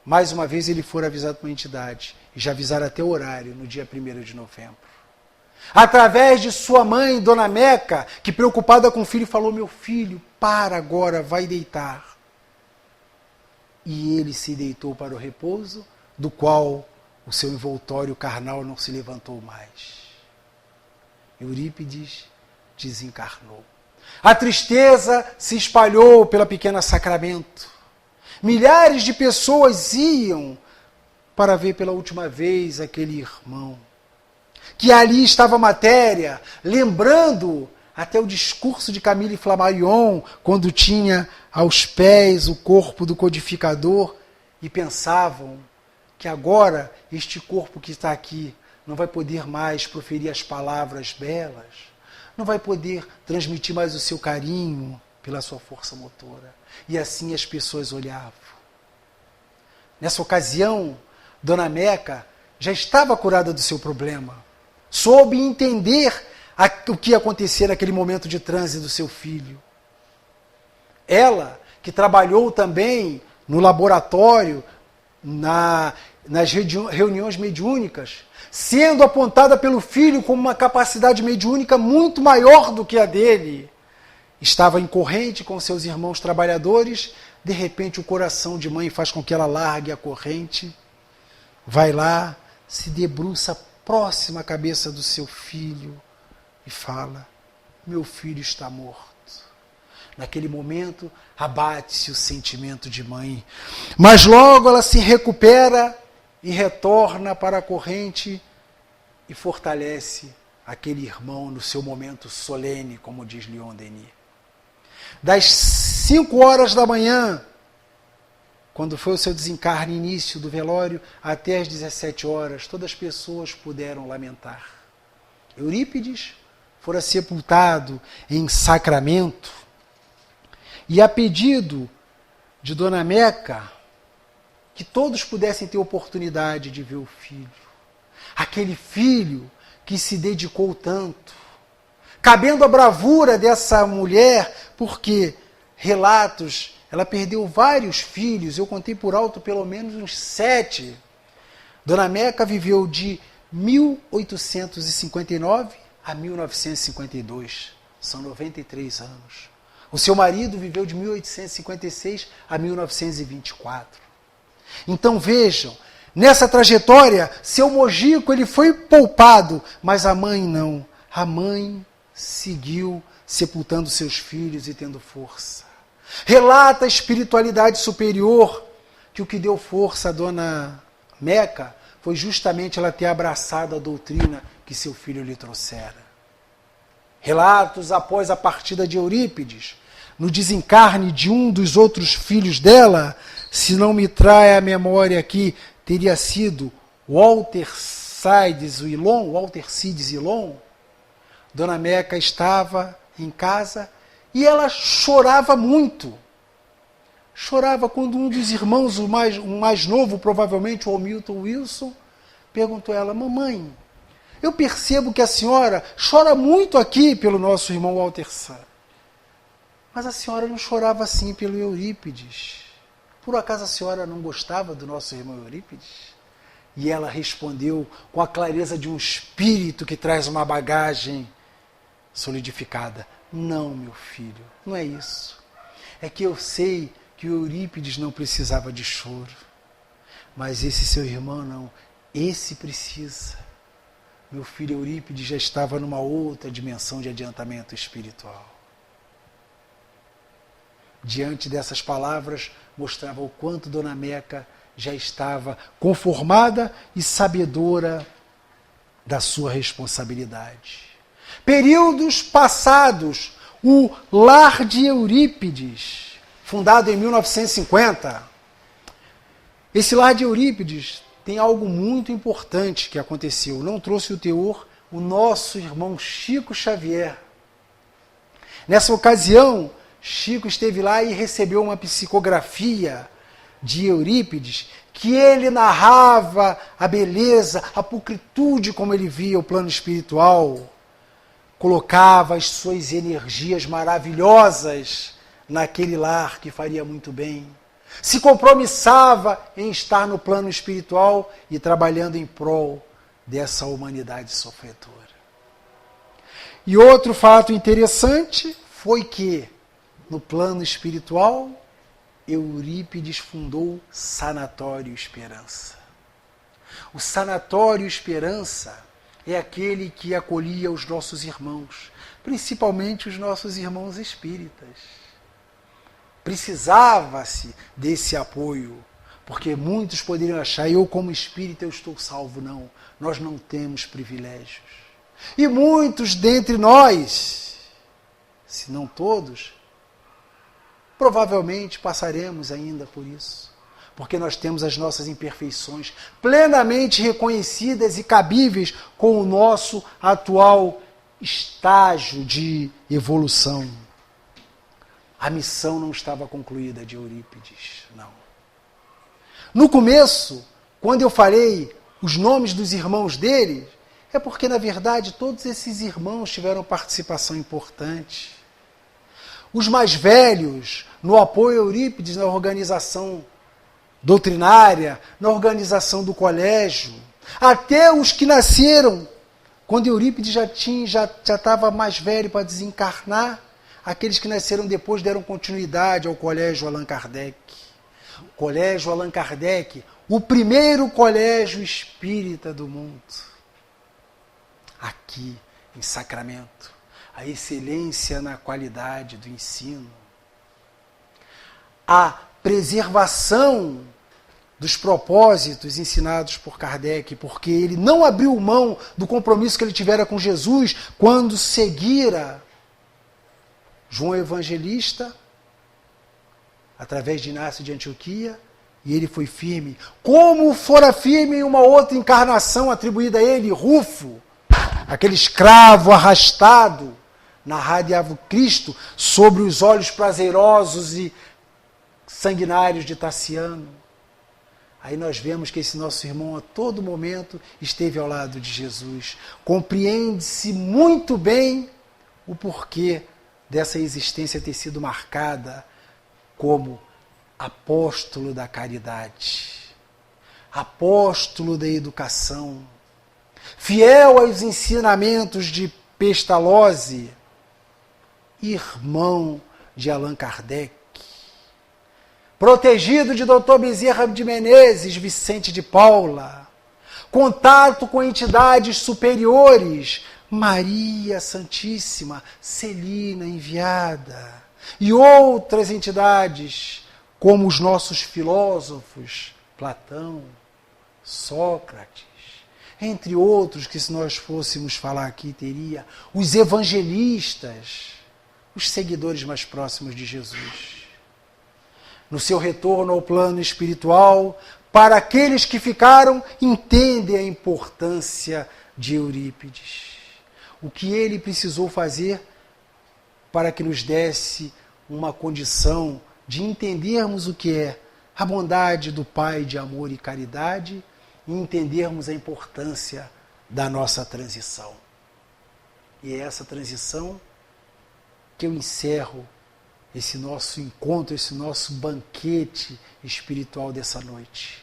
mais uma vez ele foi avisado por uma entidade. E já avisaram até o horário, no dia 1º de novembro. Através de sua mãe, Dona Meca, que preocupada com o filho, falou: meu filho, para agora, vai deitar. E ele se deitou para o repouso, do qual o seu envoltório carnal não se levantou mais. Eurípides desencarnou. A tristeza se espalhou pela pequena Sacramento. Milhares de pessoas iam para ver pela última vez aquele irmão. Que ali estava a matéria, lembrando até o discurso de Camille Flammarion, quando tinha aos pés o corpo do codificador, e pensavam que agora este corpo que está aqui não vai poder mais proferir as palavras belas, não vai poder transmitir mais o seu carinho pela sua força motora. E assim as pessoas olhavam. Nessa ocasião, Dona Meca já estava curada do seu problema. Soube entender o que ia acontecer naquele momento de transe do seu filho. Ela, que trabalhou também no laboratório, nas reuniões mediúnicas, sendo apontada pelo filho como uma capacidade mediúnica muito maior do que a dele. Estava em corrente com seus irmãos trabalhadores, de repente o coração de mãe faz com que ela largue a corrente, vai lá, se debruça próxima à cabeça do seu filho e fala: meu filho está morto. Naquele momento, abate-se o sentimento de mãe. Mas logo ela se recupera e retorna para a corrente e fortalece aquele irmão no seu momento solene, como diz Leon Denis. Das 5 horas da manhã, quando foi o seu desencarne, início do velório, até as 17 horas, todas as pessoas puderam lamentar. Eurípides fora sepultado em Sacramento, e a pedido de Dona Meca, que todos pudessem ter oportunidade de ver o filho. Aquele filho que se dedicou tanto. Cabendo a bravura dessa mulher, porque relatos, ela perdeu vários filhos, eu contei por alto pelo menos uns 7. Dona Meca viveu de 1859 a 1952, são 93 anos. O seu marido viveu de 1856 a 1924. Então vejam, nessa trajetória, seu Mojico ele foi poupado, mas a mãe não. A mãe seguiu sepultando seus filhos e tendo força. Relata a espiritualidade superior, que o que deu força a Dona Meca foi justamente ela ter abraçado a doutrina que seu filho lhe trouxera. Relatos após a partida de Eurípides, no desencarne de um dos outros filhos dela, se não me trai a memória aqui, teria sido Walter Cides Ilon. Dona Meca estava em casa e ela chorava muito. Chorava quando um dos irmãos, o mais novo, provavelmente o Hamilton Wilson, perguntou a ela: mamãe, eu percebo que a senhora chora muito aqui pelo nosso irmão Walter Cides. Mas a senhora não chorava assim pelo Eurípides. Por acaso a senhora não gostava do nosso irmão Eurípides? E ela respondeu com a clareza de um espírito que traz uma bagagem solidificada: não, meu filho, não é isso. É que eu sei que o Eurípides não precisava de choro. Mas esse seu irmão não, esse precisa. Meu filho Eurípides já estava numa outra dimensão de adiantamento espiritual. Diante dessas palavras, mostrava o quanto Dona Meca já estava conformada e sabedora da sua responsabilidade. Períodos passados, o Lar de Eurípides, fundado em 1950. Esse Lar de Eurípides tem algo muito importante que aconteceu. Não trouxe o teor o nosso irmão Chico Xavier. Nessa ocasião, Chico esteve lá e recebeu uma psicografia de Eurípides, que ele narrava a beleza, a pulcritude como ele via o plano espiritual, colocava as suas energias maravilhosas naquele lar que faria muito bem, se compromissava em estar no plano espiritual e trabalhando em prol dessa humanidade sofredora. E outro fato interessante foi que, no plano espiritual, Eurípides fundou Sanatório Esperança. O Sanatório Esperança é aquele que acolhia os nossos irmãos, principalmente os nossos irmãos espíritas. Precisava-se desse apoio, porque muitos poderiam achar: eu como espírita eu estou salvo. Não, nós não temos privilégios. E muitos dentre nós, se não todos, provavelmente passaremos ainda por isso, porque nós temos as nossas imperfeições plenamente reconhecidas e cabíveis com o nosso atual estágio de evolução. A missão não estava concluída de Eurípides, não. No começo, quando eu falei os nomes dos irmãos dele, é porque, na verdade, todos esses irmãos tiveram participação importante. Os mais velhos, no apoio a Eurípides na organização doutrinária, na organização do colégio, até os que nasceram quando Eurípides já estava mais velho para desencarnar. Aqueles que nasceram depois deram continuidade ao Colégio Allan Kardec. O Colégio Allan Kardec, o primeiro colégio espírita do mundo. Aqui, em Sacramento, a excelência na qualidade do ensino. A preservação dos propósitos ensinados por Kardec, porque ele não abriu mão do compromisso que ele tivera com Jesus quando seguira João Evangelista, através de Inácio de Antioquia, e ele foi firme, como fora firme em uma outra encarnação atribuída a ele, Rufo, aquele escravo arrastado, narrado Cristo, sobre os olhos prazerosos e sanguinários de Tassiano. Aí nós vemos que esse nosso irmão a todo momento esteve ao lado de Jesus. Compreende-se muito bem o porquê dessa existência ter sido marcada como apóstolo da caridade, apóstolo da educação, fiel aos ensinamentos de Pestalozzi, irmão de Allan Kardec, protegido de Dr. Bezerra de Menezes, Vicente de Paula, contato com entidades superiores, Maria Santíssima, Celina Enviada, e outras entidades, como os nossos filósofos, Platão, Sócrates, entre outros que, se nós fôssemos falar aqui, teria os evangelistas, os seguidores mais próximos de Jesus. No seu retorno ao plano espiritual, para aqueles que ficaram, entendem a importância de Eurípides. O que ele precisou fazer para que nos desse uma condição de entendermos o que é a bondade do Pai de amor e caridade e entendermos a importância da nossa transição. E é essa transição que eu encerro esse nosso encontro, esse nosso banquete espiritual dessa noite.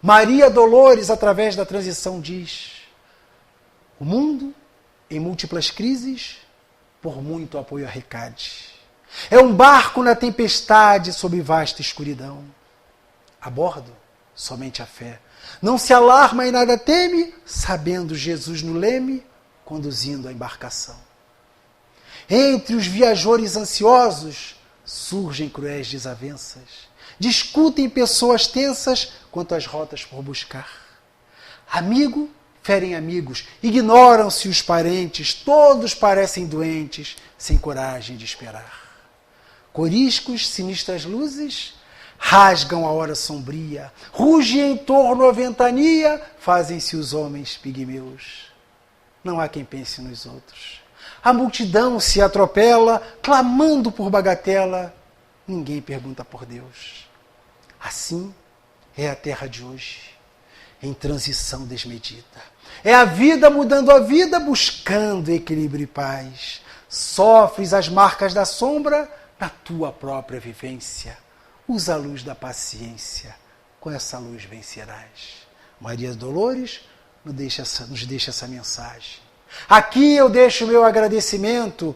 Maria Dolores, através da transição, diz: o mundo, em múltiplas crises, por muito apoio arrecade. É um barco na tempestade sob vasta escuridão. A bordo, somente a fé. Não se alarma e nada teme, sabendo Jesus no leme, conduzindo a embarcação. Entre os viajores ansiosos, surgem cruéis desavenças. Discutem pessoas tensas quanto às rotas por buscar. Amigo ferem amigos, ignoram-se os parentes, todos parecem doentes, sem coragem de esperar. Coriscos, sinistras luzes, rasgam a hora sombria, ruge em torno a ventania, fazem-se os homens pigmeus. Não há quem pense nos outros. A multidão se atropela, clamando por bagatela, ninguém pergunta por Deus. Assim é a terra de hoje, em transição desmedida. É a vida mudando a vida, buscando equilíbrio e paz. Sofres as marcas da sombra na tua própria vivência. Usa a luz da paciência, com essa luz vencerás. Maria Dolores nos deixa essa mensagem. Aqui eu deixo o meu agradecimento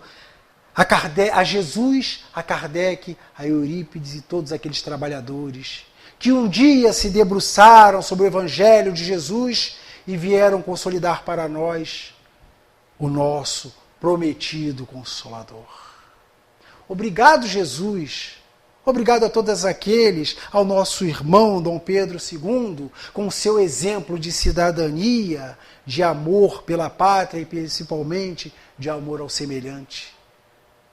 a Jesus, a Kardec, a Eurípides e todos aqueles trabalhadores que um dia se debruçaram sobre o Evangelho de Jesus e vieram consolidar para nós o nosso prometido Consolador. Obrigado, Jesus. Obrigado a todos aqueles, ao nosso irmão Dom Pedro II, com seu exemplo de cidadania, de amor pela pátria e principalmente de amor ao semelhante,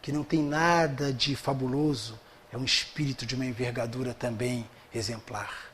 que não tem nada de fabuloso, é um espírito de uma envergadura também exemplar.